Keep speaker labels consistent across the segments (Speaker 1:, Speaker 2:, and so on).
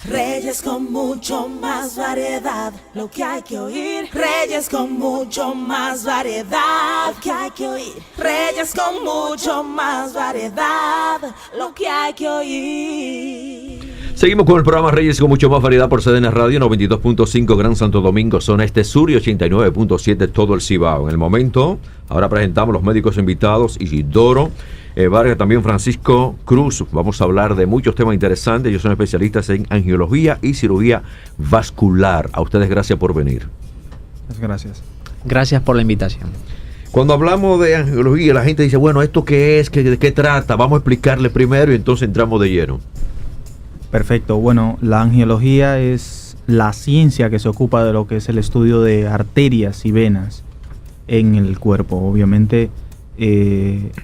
Speaker 1: Reyes con mucho más variedad, lo que hay que oír. Reyes con mucho más variedad, lo que hay que oír. Reyes con mucho más variedad, lo que hay que oír.
Speaker 2: Seguimos con el programa Reyes con mucho más variedad por CDN Radio 92.5 Gran Santo Domingo, zona este sur, y 89.7 todo el Cibao. En el momento, ahora presentamos los médicos invitados, Isidoro Vargas, también Francisco Cruz. Vamos a hablar de muchos temas interesantes. Ellos son especialistas en angiología y cirugía vascular. A ustedes gracias por venir.
Speaker 3: Gracias.
Speaker 4: Gracias por la invitación.
Speaker 2: Cuando hablamos de angiología, la gente dice, bueno, ¿esto qué es? ¿De qué trata? Vamos a explicarle primero y entonces entramos de lleno.
Speaker 3: Perfecto. Bueno, la angiología es la ciencia que se ocupa de lo que es el estudio de arterias y venas en el cuerpo. Obviamente,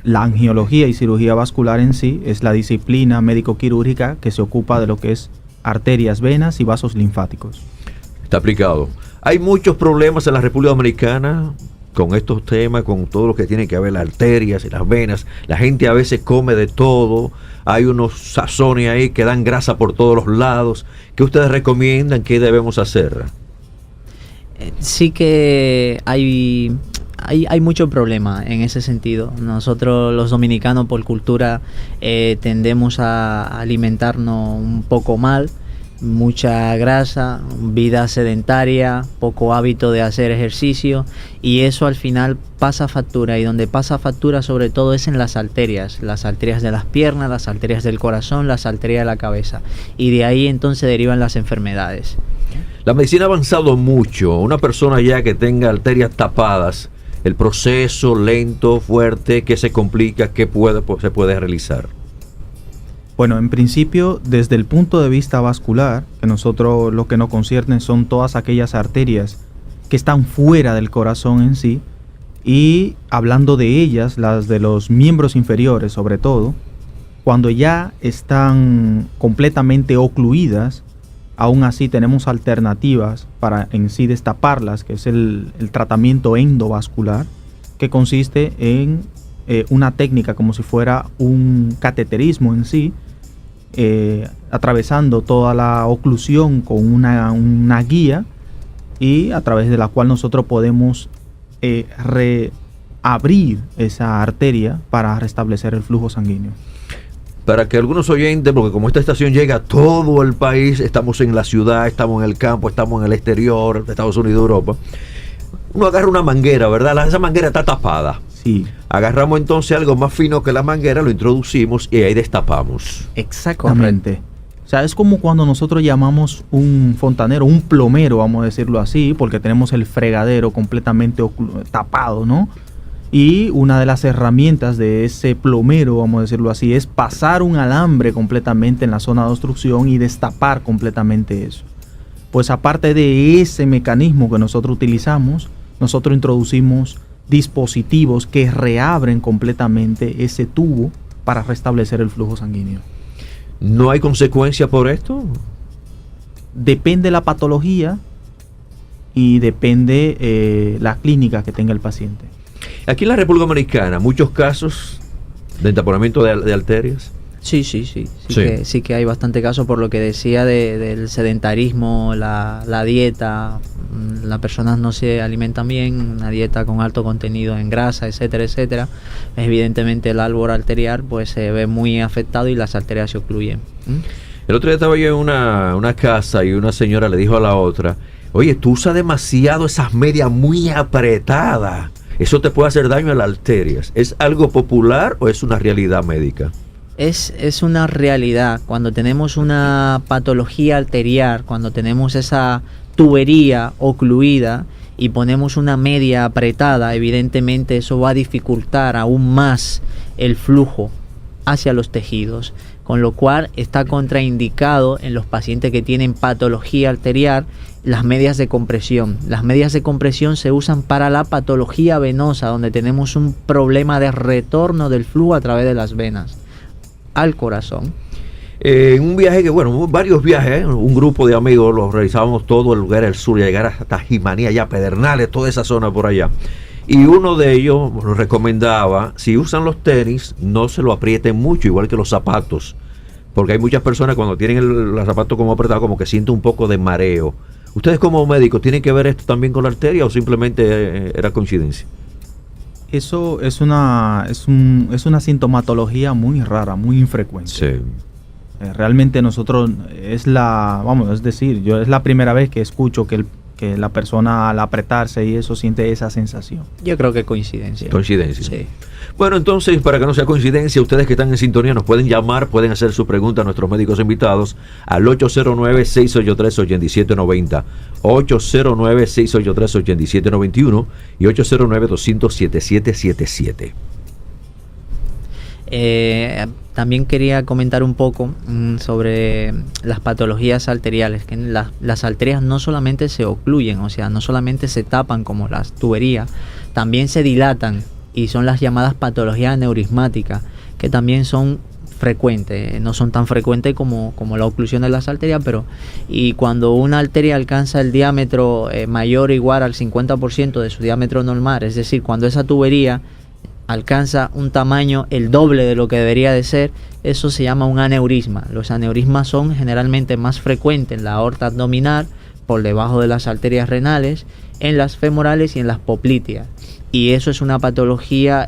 Speaker 3: la angiología y cirugía vascular en sí es la disciplina médico-quirúrgica que se ocupa de lo que es arterias, venas y vasos linfáticos.
Speaker 2: Está aplicado. Hay muchos problemas en la República Dominicana con estos temas, con todo lo que tiene que ver las arterias y las venas. La gente a veces come de todo. Hay unos sazones ahí que dan grasa por todos los lados. ¿Qué ustedes recomiendan? ¿Qué debemos hacer?
Speaker 4: Sí que hay mucho problema en ese sentido. Nosotros los dominicanos por cultura tendemos a alimentarnos un poco mal, mucha grasa, vida sedentaria, poco hábito de hacer ejercicio, y eso al final pasa factura, y donde pasa factura sobre todo es en las arterias de las piernas, las arterias del corazón, las arterias de la cabeza, y de ahí entonces derivan las enfermedades.
Speaker 2: La medicina ha avanzado mucho. Una persona ya que tenga arterias tapadas, el proceso lento, fuerte, ¿qué se complica? ¿Qué se puede realizar?
Speaker 3: Bueno, en principio, desde el punto de vista vascular, que nosotros lo que nos concierne son todas aquellas arterias que están fuera del corazón en sí, y hablando de ellas, las de los miembros inferiores sobre todo, cuando ya están completamente ocluidas, aún así tenemos alternativas para en sí destaparlas, que es el tratamiento endovascular, que consiste en una técnica como si fuera un cateterismo en sí, atravesando toda la oclusión con una guía, y a través de la cual nosotros podemos reabrir esa arteria para restablecer el flujo sanguíneo.
Speaker 2: Para que algunos oyentes, porque como esta estación llega a todo el país, estamos en la ciudad, estamos en el campo, estamos en el exterior de Estados Unidos, Europa, uno agarra una manguera, ¿verdad? Esa manguera está tapada.
Speaker 3: Sí.
Speaker 2: Agarramos entonces algo más fino que la manguera, lo introducimos y ahí destapamos.
Speaker 3: Exactamente. O sea, es como cuando nosotros llamamos un fontanero, un plomero, vamos a decirlo así, porque tenemos el fregadero completamente tapado, ¿no? Y una de las herramientas de ese plomero, vamos a decirlo así, es pasar un alambre completamente en la zona de obstrucción y destapar completamente eso. Pues aparte de ese mecanismo que nosotros utilizamos, nosotros introducimos dispositivos que reabren completamente ese tubo para restablecer el flujo sanguíneo.
Speaker 2: ¿No hay consecuencia por esto?
Speaker 3: Depende la patología y depende la clínica que tenga el paciente.
Speaker 2: Aquí en la República Dominicana, muchos casos de entaponamiento de arterias.
Speaker 4: Sí que hay bastante casos, por lo que decía del sedentarismo, la dieta. Las personas no se alimentan bien, una dieta con alto contenido en grasa, etcétera, etcétera. Evidentemente el árbol arterial pues se ve muy afectado y las arterias se ocluyen.
Speaker 2: El otro día estaba yo en una casa y una señora le dijo a la otra, oye, tú usas demasiado esas medias muy apretadas. Eso te puede hacer daño a las arterias. ¿Es algo popular o es una realidad médica?
Speaker 4: Es una realidad. Cuando tenemos una patología arterial, cuando tenemos esa tubería ocluida y ponemos una media apretada, evidentemente eso va a dificultar aún más el flujo hacia los tejidos, con lo cual está contraindicado en los pacientes que tienen patología arterial las medias de compresión. Las medias de compresión se usan para la patología venosa, donde tenemos un problema de retorno del flujo a través de las venas al corazón.
Speaker 2: En un viaje varios viajes, un grupo de amigos, los realizábamos todo el lugar del sur, llegar hasta Jimaní, allá Pedernales, toda esa zona por allá. Y uno de ellos nos recomendaba, si usan los tenis, no se lo aprieten mucho, igual que los zapatos, Porque hay muchas personas cuando tienen el zapato como apretado, como que sienten un poco de mareo. ¿Ustedes como médicos tienen que ver esto también con la arteria o simplemente era coincidencia?
Speaker 3: Eso es una sintomatología muy rara, muy infrecuente.
Speaker 2: Sí.
Speaker 3: Realmente nosotros es la primera vez que escucho que la persona al apretarse y eso siente esa sensación.
Speaker 4: Yo creo que coincidencia.
Speaker 2: Coincidencia.
Speaker 4: Sí.
Speaker 2: Bueno, entonces, para que no sea coincidencia, ustedes que están en sintonía nos pueden llamar, pueden hacer su pregunta a nuestros médicos invitados al 809-683-8790, 809-683-8791 y 809-200-7777.
Speaker 4: También quería comentar un poco sobre las patologías arteriales, que las arterias no solamente se ocluyen, o sea, no solamente se tapan como las tuberías, también se dilatan y son las llamadas patologías aneurismáticas, que también son frecuentes, no son tan frecuentes como la oclusión de las arterias, y cuando una arteria alcanza el diámetro mayor o igual al 50% de su diámetro normal, es decir, cuando esa tubería alcanza un tamaño el doble de lo que debería de ser, eso se llama un aneurisma. Los aneurismas son generalmente más frecuentes en la aorta abdominal, por debajo de las arterias renales, en las femorales y en las popliteas. Y eso es una patología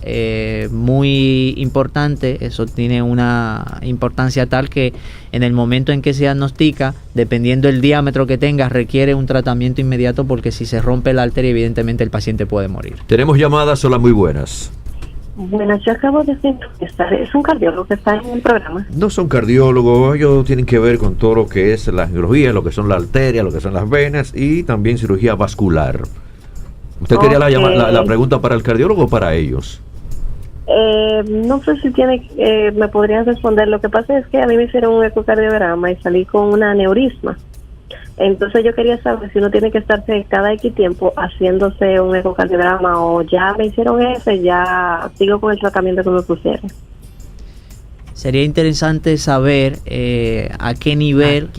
Speaker 4: muy importante. Eso tiene una importancia tal que en el momento en que se diagnostica, dependiendo del diámetro que tenga, requiere un tratamiento inmediato, porque si se rompe la arteria, evidentemente el paciente puede morir.
Speaker 2: Tenemos llamadas, hola, muy buenas.
Speaker 5: Bueno, yo acabo de estar, es un cardiólogo que está en el programa.
Speaker 2: No son cardiólogos, ellos tienen que ver con todo lo que es la cirugía, lo que son las arterias, lo que son las venas y también cirugía vascular. ¿Usted quería la pregunta para el cardiólogo o para ellos?
Speaker 5: No sé si me podrían responder. Lo que pasa es que a mí me hicieron un ecocardiograma y salí con un aneurisma. Entonces yo quería saber si uno tiene que estarse cada X tiempo haciéndose un ecocardiograma, o ya me hicieron ese, ya sigo con el tratamiento que me pusieron.
Speaker 4: Sería interesante saber a qué nivel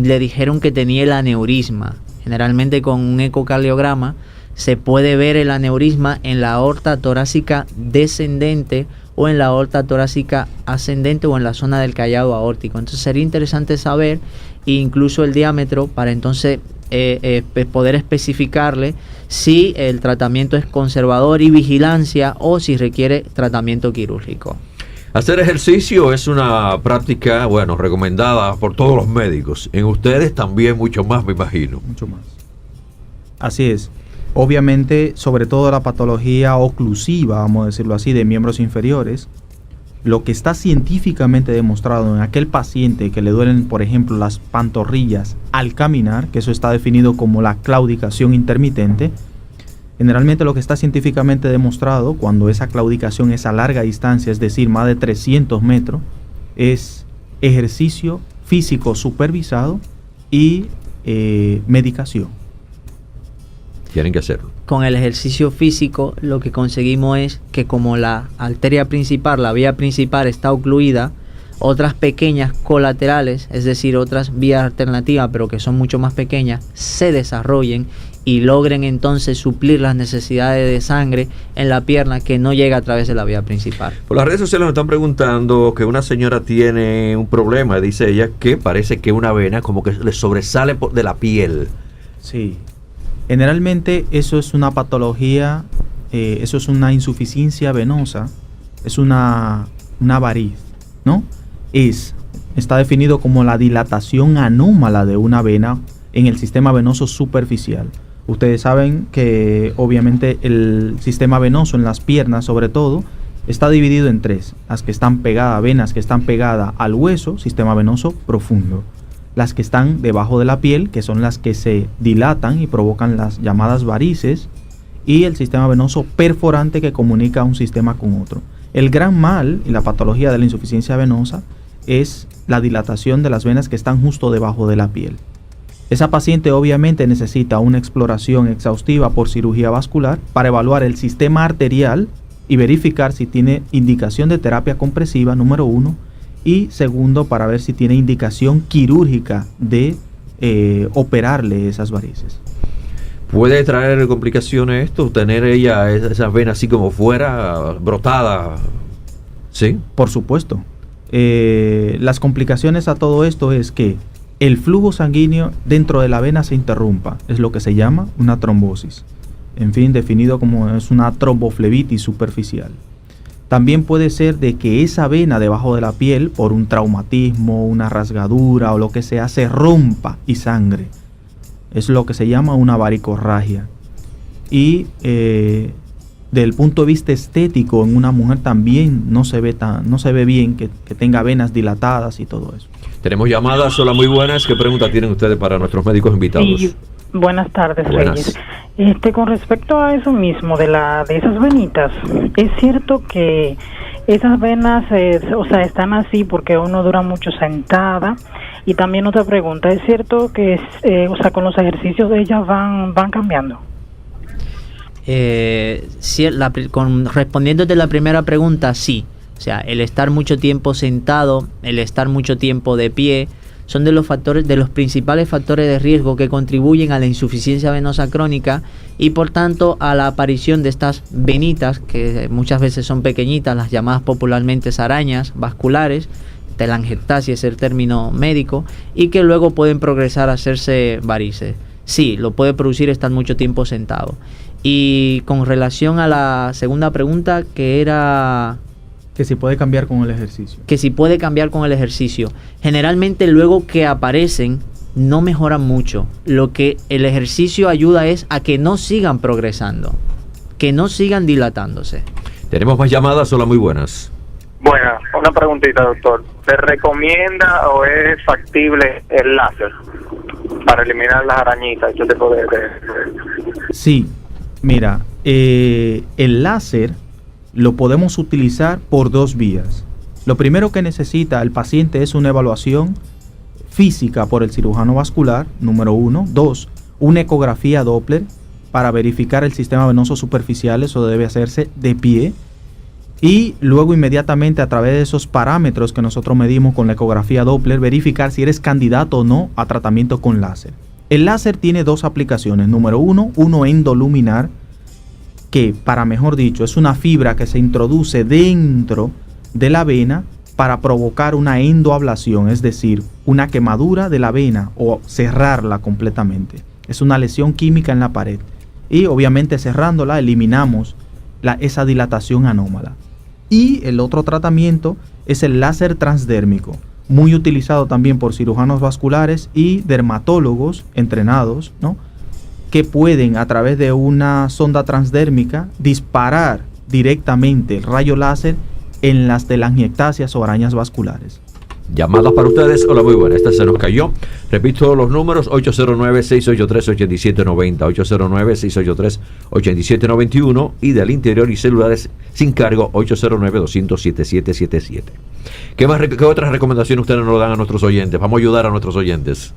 Speaker 4: le dijeron que tenía el aneurisma. Generalmente con un ecocardiograma se puede ver el aneurisma en la aorta torácica descendente o en la aorta torácica ascendente o en la zona del callado aórtico. Entonces sería interesante saber incluso el diámetro para entonces poder especificarle si el tratamiento es conservador y vigilancia o si requiere tratamiento quirúrgico.
Speaker 2: Hacer ejercicio es una práctica, recomendada por todos los médicos. En ustedes también mucho más, me imagino.
Speaker 3: Mucho más. Así es. Obviamente, sobre todo la patología oclusiva, vamos a decirlo así, de miembros inferiores, lo que está científicamente demostrado en aquel paciente que le duelen, por ejemplo, las pantorrillas al caminar, que eso está definido como la claudicación intermitente, generalmente lo que está científicamente demostrado cuando esa claudicación es a larga distancia, es decir, más de 300 metros, es ejercicio físico supervisado y medicación.
Speaker 2: Tienen que hacerlo.
Speaker 4: Con el ejercicio físico lo que conseguimos es que, como la arteria principal, la vía principal está ocluida, otras pequeñas colaterales, es decir, otras vías alternativas, pero que son mucho más pequeñas, se desarrollen y logren entonces suplir las necesidades de sangre en la pierna que no llega a través de la vía principal.
Speaker 2: Por las redes sociales nos están preguntando que una señora tiene un problema, dice ella, que parece que una vena como que le sobresale de la piel.
Speaker 3: Sí. Generalmente eso es una patología, eso es una insuficiencia venosa, es una variz, ¿no? Está definido como la dilatación anómala de una vena en el sistema venoso superficial. Ustedes saben que obviamente el sistema venoso en las piernas, sobre todo, está dividido en tres: las que están pegadas, venas que están pegadas al hueso, sistema venoso profundo; las que están debajo de la piel, que son las que se dilatan y provocan las llamadas varices; y el sistema venoso perforante, que comunica un sistema con otro. El gran mal y la patología de la insuficiencia venosa es la dilatación de las venas que están justo debajo de la piel. Esa paciente obviamente necesita una exploración exhaustiva por cirugía vascular para evaluar el sistema arterial y verificar si tiene indicación de terapia compresiva, número 1, y segundo, para ver si tiene indicación quirúrgica de operarle esas varices.
Speaker 2: ¿Puede traer complicaciones esto? ¿Tener ella esas venas así como fuera, brotadas? ¿Sí?
Speaker 3: Por supuesto. las complicaciones a todo esto es que el flujo sanguíneo dentro de la vena se interrumpa, es lo que se llama una trombosis, en fin, definido como es una tromboflebitis superficial. También puede ser de que esa vena debajo de la piel, por un traumatismo, una rasgadura o lo que sea, se rompa y sangre. Es lo que se llama una varicorragia. Y del punto de vista estético, en una mujer también no se ve bien que tenga venas dilatadas y todo eso.
Speaker 2: Tenemos llamadas. Hola, muy buenas. ¿Qué preguntas tienen ustedes para nuestros médicos invitados?
Speaker 6: Sí, buenas tardes,
Speaker 2: Buenas.
Speaker 6: Reyes. Con respecto a eso mismo, de esas venitas, ¿es cierto que esas venas, están así porque uno dura mucho sentada? Y también otra pregunta, ¿es cierto que, con los ejercicios ellas van cambiando?
Speaker 4: Respondiéndote la primera pregunta, sí. O sea, el estar mucho tiempo sentado, el estar mucho tiempo de pie, son de los principales factores de riesgo que contribuyen a la insuficiencia venosa crónica y por tanto a la aparición de estas venitas, que muchas veces son pequeñitas, las llamadas popularmente arañas vasculares, telangiectasia es el término médico, y que luego pueden progresar a hacerse varices. Sí, lo puede producir estar mucho tiempo sentado. Y con relación a la segunda pregunta, que era...
Speaker 3: Que si puede cambiar con el ejercicio.
Speaker 4: Que si puede cambiar con el ejercicio. Generalmente luego que aparecen no mejoran mucho. Lo que el ejercicio ayuda es a que no sigan progresando, que no sigan dilatándose.
Speaker 2: Tenemos más llamadas. Hola, muy buenas.
Speaker 7: Bueno, una preguntita, doctor. ¿Se recomienda o es factible el láser para eliminar las arañitas? Ese tipo de...
Speaker 3: Sí, mira, el láser lo podemos utilizar por dos vías. Lo primero que necesita el paciente es una evaluación física por el cirujano vascular, número 1. 2, una ecografía Doppler para verificar el sistema venoso superficial, eso debe hacerse de pie. Y luego inmediatamente a través de esos parámetros que nosotros medimos con la ecografía Doppler, verificar si eres candidato o no a tratamiento con láser. El láser tiene dos aplicaciones. Número 1, uno endoluminar, que para mejor dicho es una fibra que se introduce dentro de la vena para provocar una endoablación, es decir, una quemadura de la vena o cerrarla completamente. Es una lesión química en la pared y obviamente cerrándola eliminamos esa dilatación anómala. Y el otro tratamiento es el láser transdérmico, muy utilizado también por cirujanos vasculares y dermatólogos entrenados, ¿no?, que pueden a través de una sonda transdérmica disparar directamente el rayo láser en las telangiectasias o arañas vasculares.
Speaker 2: Llamadas para ustedes. Hola, muy buena. Esta se nos cayó. Repito los números: 809-683-8790, 809-683-8791 y del interior y celulares sin cargo 809-200-7777. ¿Qué otras recomendaciones ustedes nos dan a nuestros oyentes? Vamos a ayudar a nuestros oyentes.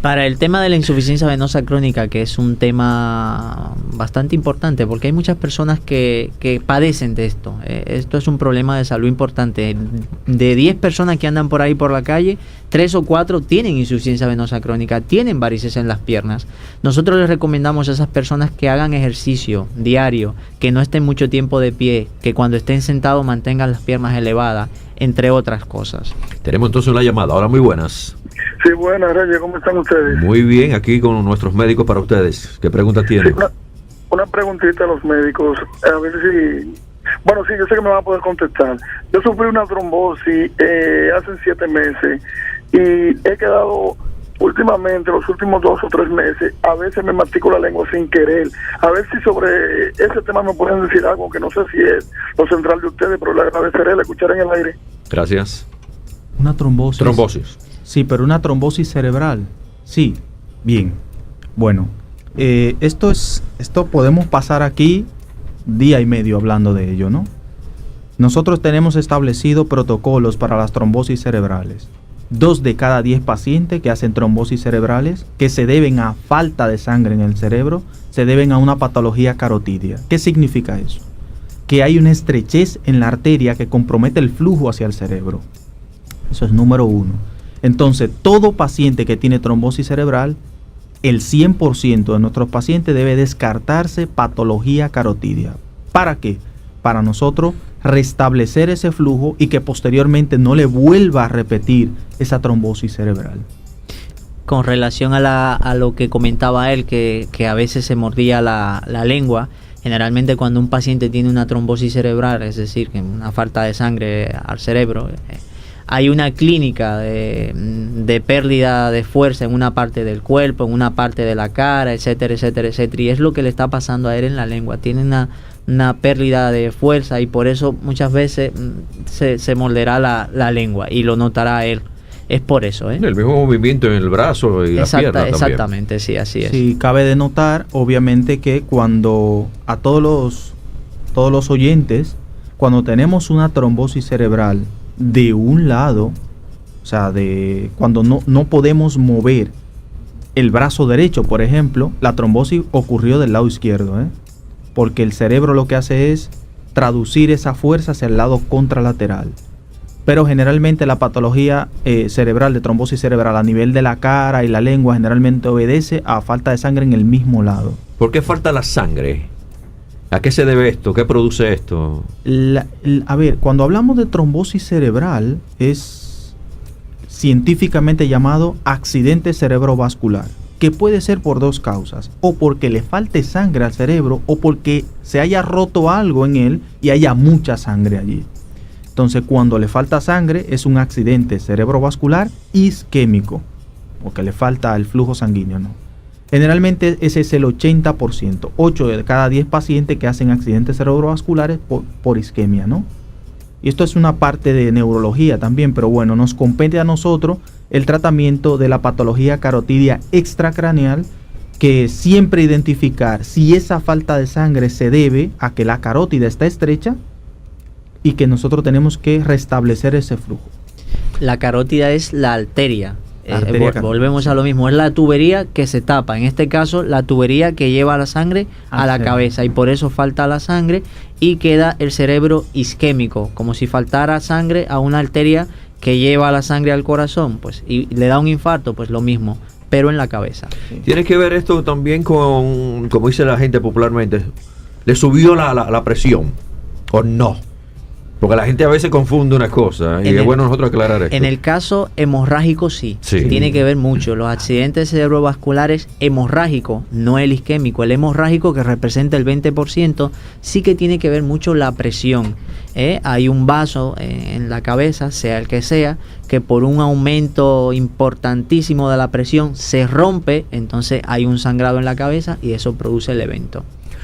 Speaker 4: Para el tema de la insuficiencia venosa crónica, que es un tema bastante importante porque hay muchas personas que padecen de esto. Esto es un problema de salud importante. De 10 personas que andan por ahí por la calle, 3 o 4 tienen insuficiencia venosa crónica, tienen varices en las piernas. Nosotros les recomendamos a esas personas que hagan ejercicio diario, que no estén mucho tiempo de pie, que cuando estén sentados mantengan las piernas elevadas, entre otras cosas.
Speaker 2: Tenemos entonces una llamada. Hola, muy buenas.
Speaker 8: Sí, buenas, Reyes, ¿cómo están ustedes?
Speaker 2: Muy bien, aquí con nuestros médicos para ustedes. ¿Qué pregunta tienen?
Speaker 8: Sí, una preguntita a los médicos, a ver si... Bueno, sí, yo sé que me van a poder contestar. Yo sufrí una trombosis hace 7 meses y he quedado últimamente, los últimos 2 o 3 meses, a veces me mastico la lengua sin querer. A ver si sobre ese tema me pueden decir algo, que no sé si es lo central de ustedes, pero le agradeceré el escuchar en el aire.
Speaker 2: Gracias.
Speaker 3: Una trombosis.
Speaker 2: Trombosis.
Speaker 3: Sí, pero una trombosis cerebral. Sí, bien. Bueno, esto podemos pasar aquí día y medio hablando de ello, ¿no? Nosotros tenemos establecido protocolos para las trombosis cerebrales. 2 de cada 10 pacientes que hacen trombosis cerebrales, que se deben a falta de sangre en el cerebro, se deben a una patología carotidia. ¿Qué significa eso? Que hay una estrechez en la arteria que compromete el flujo hacia el cerebro. Eso es número 1. Entonces, todo paciente que tiene trombosis cerebral, el 100% de nuestros pacientes debe descartarse patología carotidia. ¿Para qué? Para nosotros restablecer ese flujo y que posteriormente no le vuelva a repetir esa trombosis cerebral.
Speaker 4: Con relación a lo que comentaba él, que a veces se mordía la lengua, generalmente cuando un paciente tiene una trombosis cerebral, es decir, que una falta de sangre al cerebro, hay una clínica de pérdida de fuerza en una parte del cuerpo, en una parte de la cara, etcétera, etcétera, etcétera. Y es lo que le está pasando a él en la lengua. Tiene una pérdida de fuerza y por eso muchas veces se morderá la lengua y lo notará él. Es por eso, ¿eh?
Speaker 2: El mismo movimiento en el brazo y la pierna también.
Speaker 4: Exactamente, sí, así es.
Speaker 3: Sí, cabe de notar, obviamente, que cuando a todos los oyentes, cuando tenemos una trombosis cerebral de un lado, o sea, cuando no podemos mover el brazo derecho, por ejemplo, la trombosis ocurrió del lado izquierdo, porque el cerebro lo que hace es traducir esa fuerza hacia el lado contralateral. Pero generalmente la patología cerebral, de trombosis cerebral a nivel de la cara y la lengua, generalmente obedece a falta de sangre en el mismo lado.
Speaker 2: ¿Por qué falta la sangre? ¿A qué se debe esto? ¿Qué produce esto?
Speaker 3: A ver, cuando hablamos de trombosis cerebral, es científicamente llamado accidente cerebrovascular, que puede ser por dos causas: o porque le falte sangre al cerebro, o porque se haya roto algo en él y haya mucha sangre allí. Entonces, cuando le falta sangre, es un accidente cerebrovascular isquémico, porque le falta el flujo sanguíneo, ¿no? Generalmente ese es el 80%, 8 de cada 10 pacientes que hacen accidentes cerebrovasculares por isquemia, ¿no? Y esto es una parte de neurología también, pero bueno, nos compete a nosotros el tratamiento de la patología carotidia extracraneal, que siempre identificar si esa falta de sangre se debe a que la carótida está estrecha y que nosotros tenemos que restablecer ese flujo.
Speaker 4: La carótida es la arteria.
Speaker 3: Arteria
Speaker 4: Volvemos a lo mismo, es la tubería que se tapa, en este caso la tubería que lleva la sangre a la cabeza, y por eso falta la sangre y queda el cerebro isquémico, como si faltara sangre a una arteria que lleva la sangre al corazón, pues, y le da un infarto, pues lo mismo, pero en la cabeza.
Speaker 2: Tiene que ver esto también con, como dice la gente popularmente, ¿le subió la presión o no? Porque la gente a veces confunde una cosa y es bueno nosotros aclarar esto.
Speaker 4: En el caso hemorrágico sí, tiene que ver mucho. Los accidentes cerebrovasculares hemorrágicos, no el isquémico, el hemorrágico, que representa el 20%, sí que tiene que ver mucho la presión. Hay un vaso en la cabeza, sea el que sea, que por un aumento importantísimo de la presión se rompe, entonces hay un sangrado en la cabeza y eso produce el evento.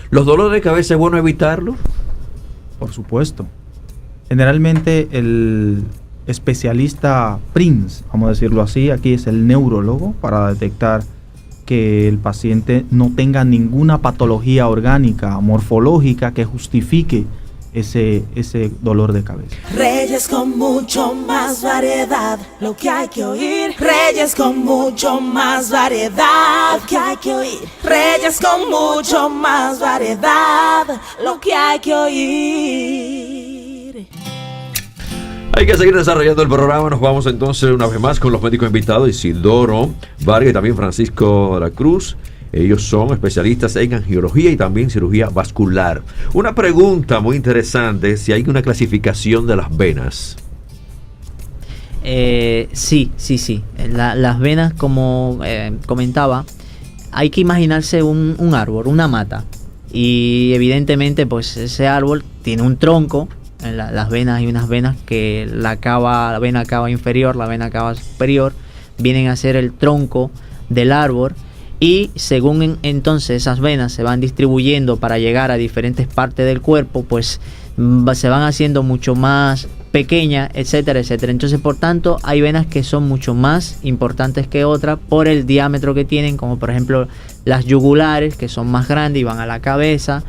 Speaker 2: ¿Los dolores de cabeza es bueno evitarlos?
Speaker 3: Por supuesto. Generalmente el especialista PRINCE, vamos a decirlo así, aquí es el neurólogo, para detectar que el paciente no tenga ninguna patología orgánica, morfológica, que justifique ese dolor de cabeza.
Speaker 1: Reyes con mucho más variedad, lo que hay que oír. Reyes con mucho más variedad, lo que hay que oír. Reyes con mucho más variedad, lo que hay que oír.
Speaker 2: Hay que seguir desarrollando el programa. Nos vamos entonces una vez más con los médicos invitados, Isidoro Vargas y también Francisco de la Cruz. Ellos son especialistas en angiología y también cirugía vascular. Una pregunta muy interesante: si hay una clasificación de las venas.
Speaker 4: Sí. Las venas, como comentaba, hay que imaginarse un árbol, una mata. Y evidentemente, pues ese árbol tiene un tronco. En las venas hay unas venas que la vena cava inferior, la vena cava superior, vienen a ser el tronco del árbol, y según entonces esas venas se van distribuyendo para llegar a diferentes partes del cuerpo, pues se van haciendo mucho más pequeñas, etcétera, etcétera. Entonces, por tanto, hay venas que son mucho más importantes que otras por el diámetro que tienen, como por ejemplo las yugulares, que son más grandes y van a la cabeza.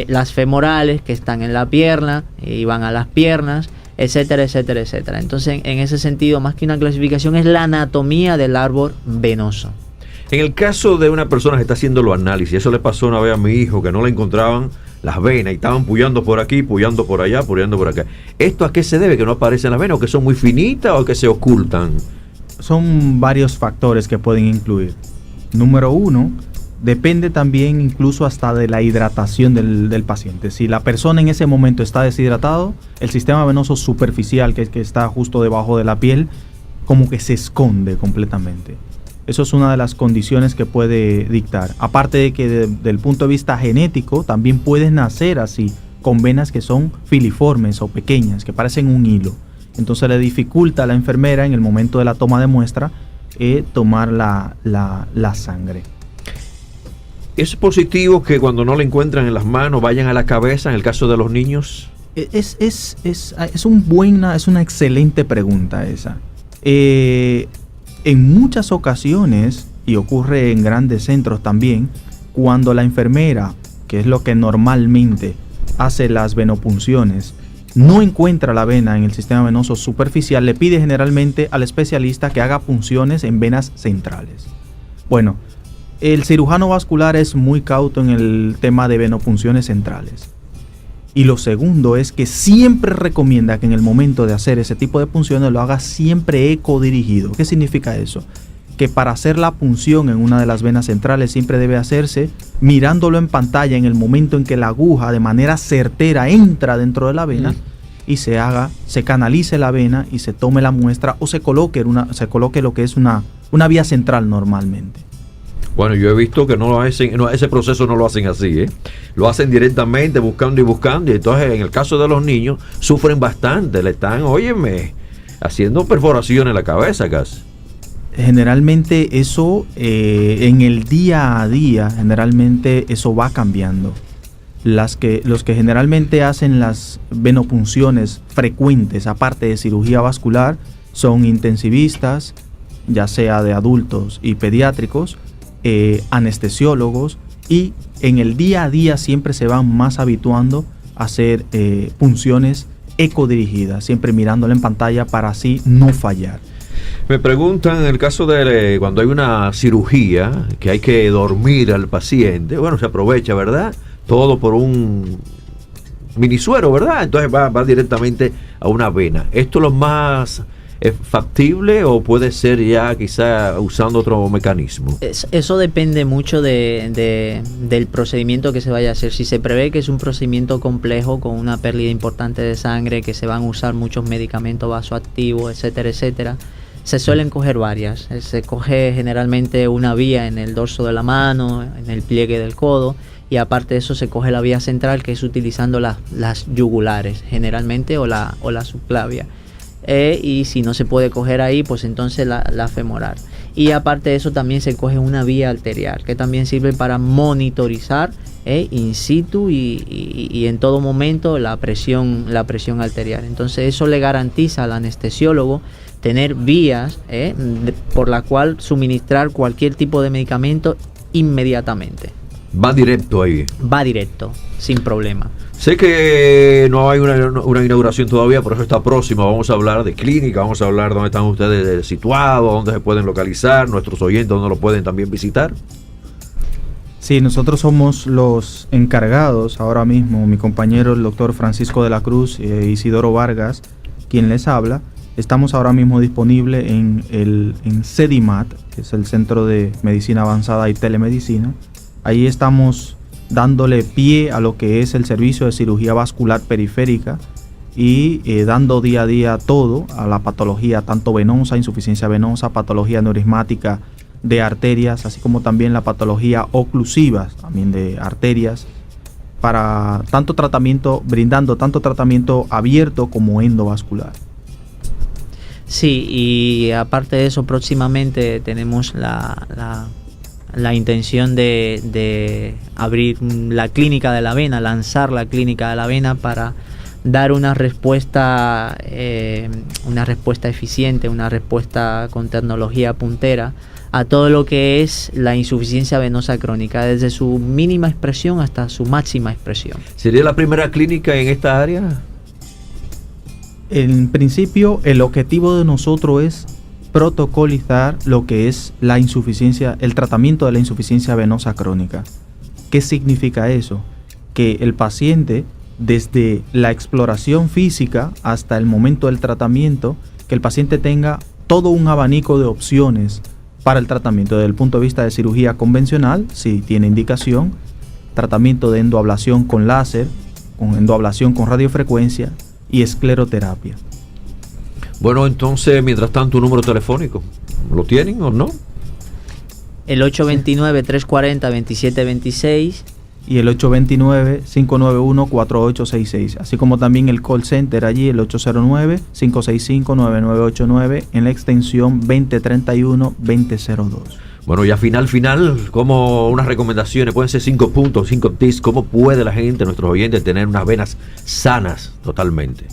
Speaker 4: Las femorales, que están en la pierna y van a las piernas, etcétera, etcétera, etcétera. Entonces, en ese sentido, más que una clasificación, es la anatomía del árbol venoso.
Speaker 2: En el caso de una persona que está haciendo los análisis, eso le pasó una vez a mi hijo, que no le encontraban las venas y estaban puyando por aquí, puyando por allá, puyando por acá. ¿Esto a qué se debe? ¿Que no aparecen las venas, o que son muy finitas, o que se ocultan?
Speaker 3: Son varios factores que pueden incluir. Número uno, Depende también incluso hasta de la hidratación del paciente. Si la persona en ese momento está deshidratado, el sistema venoso superficial, que está justo debajo de la piel, como que se esconde completamente. Eso es una de las condiciones que puede dictar. Aparte de que desde el punto de vista genético, también puedes nacer así, con venas que son filiformes o pequeñas, que parecen un hilo. Entonces le dificulta a la enfermera en el momento de la toma de muestra tomar la sangre.
Speaker 2: ¿Es positivo que cuando no la encuentran en las manos vayan a la cabeza en el caso de los niños?
Speaker 3: Es una excelente pregunta esa. En muchas ocasiones, y ocurre en grandes centros también, cuando la enfermera, que es lo que normalmente hace las venopunciones, no encuentra la vena en el sistema venoso superficial, le pide generalmente al especialista que haga punciones en venas centrales. Bueno, el cirujano vascular es muy cauto en el tema de venopunciones centrales. Y lo segundo es que siempre recomienda que en el momento de hacer ese tipo de punciones lo haga siempre ecodirigido. ¿Qué significa eso? Que para hacer la punción en una de las venas centrales siempre debe hacerse mirándolo en pantalla en el momento en que la aguja de manera certera entra dentro de la vena y se canalice la vena y se tome la muestra o se coloque lo que es una vía central normalmente.
Speaker 2: Bueno, yo he visto que no lo hacen, ese proceso no lo hacen así, lo hacen directamente buscando y entonces en el caso de los niños sufren bastante, le están, haciendo perforaciones en la cabeza casi.
Speaker 3: Generalmente eso en el día a día, generalmente eso va cambiando. Los que generalmente hacen las venopunciones frecuentes, aparte de cirugía vascular, son intensivistas, ya sea de adultos y pediátricos, anestesiólogos, y en el día a día siempre se van más habituando a hacer punciones ecodirigidas, siempre mirándolo en pantalla para así no fallar.
Speaker 2: Me preguntan en el caso de cuando hay una cirugía que hay que dormir al paciente, bueno, se aprovecha, ¿verdad? Todo por un minisuero, ¿verdad? Entonces va directamente a una vena. ¿Esto es lo más factible o puede ser ya quizá usando otro mecanismo?
Speaker 4: Eso depende mucho del procedimiento que se vaya a hacer. Si se prevé que es un procedimiento complejo con una pérdida importante de sangre, que se van a usar muchos medicamentos vasoactivos, etcétera, etcétera, se suelen coger varias. Se coge generalmente una vía en el dorso de la mano, en el pliegue del codo, y aparte de eso se coge la vía central, que es utilizando las yugulares generalmente o la subclavia. Y si no se puede coger ahí, pues entonces la femoral. Y aparte de eso también se coge una vía arterial, que también sirve para monitorizar in situ y en todo momento la presión arterial. Entonces eso le garantiza al anestesiólogo tener vías por la cual suministrar cualquier tipo de medicamento inmediatamente.
Speaker 2: Va directo ahí. Va
Speaker 4: directo, sin problema.
Speaker 2: Sé que no hay una inauguración todavía, por eso está próxima. Vamos a hablar de clínica, vamos a hablar dónde están ustedes situados, dónde se pueden localizar, nuestros oyentes dónde lo pueden también visitar.
Speaker 3: Sí, nosotros somos los encargados ahora mismo, mi compañero el doctor Francisco de la Cruz e Isidoro Vargas, quien les habla. Estamos ahora mismo disponibles en CEDIMAT, que es el Centro de Medicina Avanzada y Telemedicina. Ahí estamos dándole pie a lo que es el servicio de cirugía vascular periférica y dando día a día todo a la patología tanto venosa, insuficiencia venosa, patología neurismática de arterias, así como también la patología oclusiva también de arterias, para brindando tanto tratamiento abierto como endovascular.
Speaker 4: Sí, y aparte de eso, próximamente tenemos la intención de abrir la clínica de la vena, lanzar la clínica de la vena para dar una respuesta eficiente, una respuesta con tecnología puntera a todo lo que es la insuficiencia venosa crónica, desde su mínima expresión hasta su máxima expresión.
Speaker 2: ¿Sería la primera clínica en esta área?
Speaker 3: En principio, el objetivo de nosotros es protocolizar lo que es la insuficiencia, el tratamiento de la insuficiencia venosa crónica. ¿Qué significa eso? Que el paciente, desde la exploración física hasta el momento del tratamiento, que el paciente tenga todo un abanico de opciones para el tratamiento. Desde el punto de vista de cirugía convencional, si tiene indicación, tratamiento de endoablación con láser, con endoablación con radiofrecuencia y escleroterapia.
Speaker 2: Bueno, entonces, mientras tanto, un número telefónico, ¿lo tienen o no?
Speaker 4: El 829-340-2726.
Speaker 3: Y el 829-591-4866, así como también el call center allí, el 809-565-9989 en la extensión 2031-2002.
Speaker 2: Bueno, ya final, como unas recomendaciones, pueden ser 5 puntos, 5 tips, ¿cómo puede la gente, nuestros oyentes, tener unas venas sanas totalmente?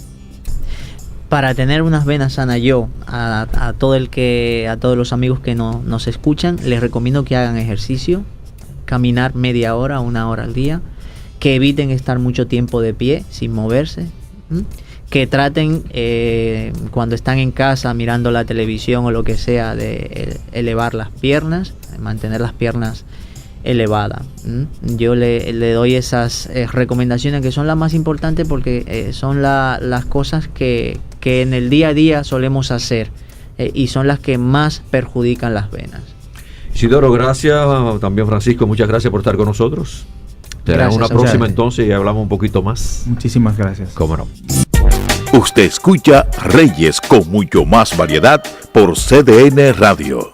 Speaker 4: Para tener unas venas sanas, yo a todos los amigos que nos escuchan, les recomiendo que hagan ejercicio, caminar media hora, 1 hora al día, que eviten estar mucho tiempo de pie sin moverse, que traten cuando están en casa mirando la televisión o lo que sea de elevar las piernas, mantener las piernas elevadas. Yo le doy esas recomendaciones que son las más importantes porque son las cosas que en el día a día solemos hacer y son las que más perjudican las venas.
Speaker 2: Isidoro, gracias. También Francisco, muchas gracias por estar con nosotros. Tenemos una próxima entonces y hablamos un poquito más.
Speaker 3: Muchísimas gracias.
Speaker 2: Cómo no.
Speaker 9: Usted escucha Reyes con mucho más variedad por CDN Radio.